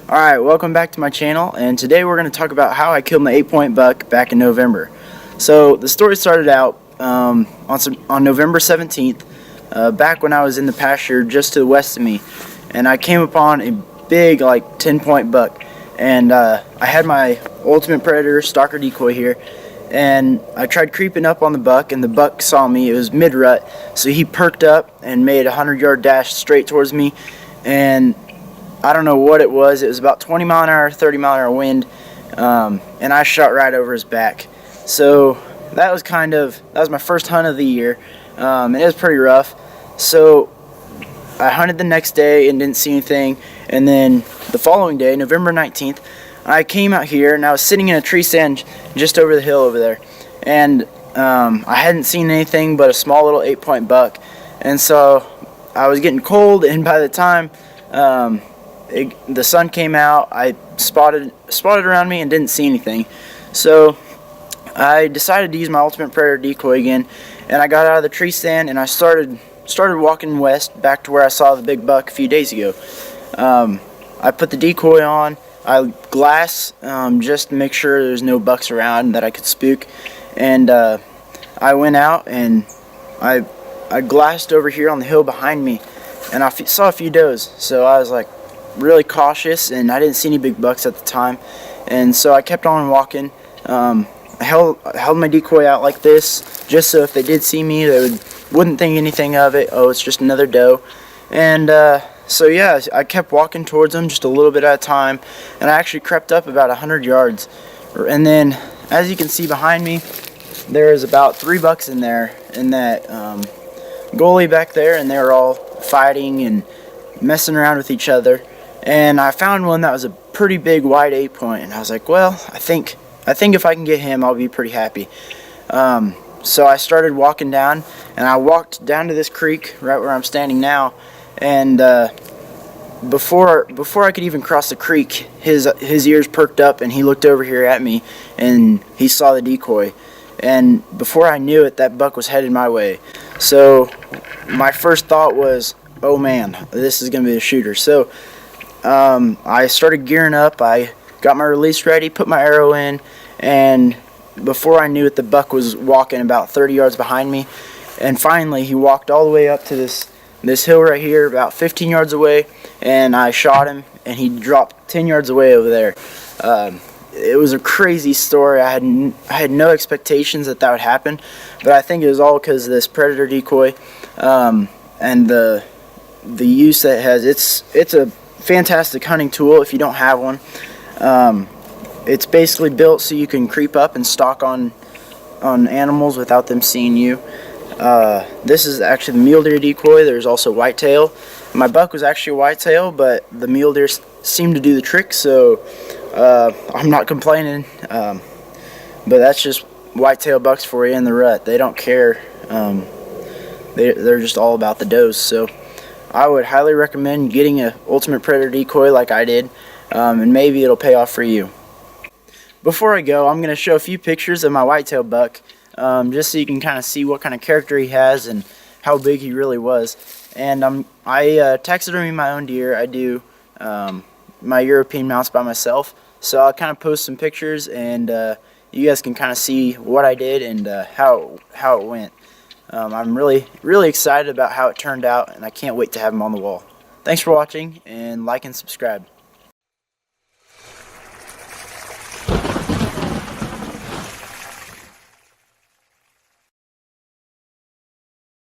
Alright, welcome back to my channel, and today we're going to talk about how I killed an 8-point buck back in November. So the story started out on November 17th, back when I was in the pasture just to the west of me, and I came upon a big, like, 10-point buck. And I had my Ultimate Predator Stalker decoy here, and I tried creeping up on the buck, and the buck saw me. It was mid-rut, so he perked up and made a 100-yard dash straight towards me, and I don't know what it was. It was about 20 mile an hour, 30 mile an hour wind, and I shot right over his back. So that was my first hunt of the year, and it was pretty rough. So I hunted the next day and didn't see anything, and then the following day, November 19th, I came out here and I was sitting in a tree stand just over the hill over there, and I hadn't seen anything but a small little 8-point buck, and so I was getting cold, and by the time the sun came out, I spotted around me and didn't see anything. So I decided to use my Ultimate Predator decoy again, and I got out of the tree stand and I started walking west back to where I saw the big buck a few days ago. I put the decoy on. I glass just to make sure there's no bucks around that I could spook, and I went out and I glassed over here on the hill behind me, and I saw a few does. So I was like really cautious, and I didn't see any big bucks at the time, and so I kept on walking. I held my decoy out like this, just so if they did see me, they wouldn't think anything of it. Oh, it's just another doe. And so yeah, I kept walking towards them just a little bit at a time, and I actually crept up about 100 yards. And then, as you can see behind me, there is about 3 bucks in there, in that gully back there, and they were all fighting and messing around with each other. And I found one that was a pretty big wide 8-point, and I was like, well, I think if I can get him, I'll be pretty happy. So I started walking down, and I walked down to this creek right where I'm standing now, and before I could even cross the creek, his ears perked up, and he looked over here at me, and he saw the decoy, and before I knew it, that buck was headed my way. So my first thought was, oh man, this is gonna be a shooter. So I started gearing up. I got my release ready, put my arrow in, and before I knew it, the buck was walking about 30 yards behind me, and finally he walked all the way up to this hill right here, about 15 yards away, and I shot him, and he dropped 10 yards away over there. It was a crazy story. I had no expectations that would happen, but I think it was all because of this Predator decoy, and the use that it has. It's a fantastic hunting tool if you don't have one. It's basically built so you can creep up and stalk on animals without them seeing you. This is actually the mule deer decoy. There's also whitetail. My buck was actually a whitetail, but the mule deer seemed to do the trick, so I'm not complaining. But that's just whitetail bucks for you in the rut. They don't care. They're just all about the does. So I would highly recommend getting an Ultimate Predator decoy like I did, and maybe it'll pay off for you. Before I go, I'm going to show a few pictures of my whitetail buck, just so you can kind of see what kind of character he has and how big he really was. And I taxidermy my own deer. I do my European mounts by myself, so I'll kind of post some pictures, and you guys can kind of see what I did and how it went. I'm really excited about how it turned out, and I can't wait to have them on the wall. Thanks for watching, and like and subscribe.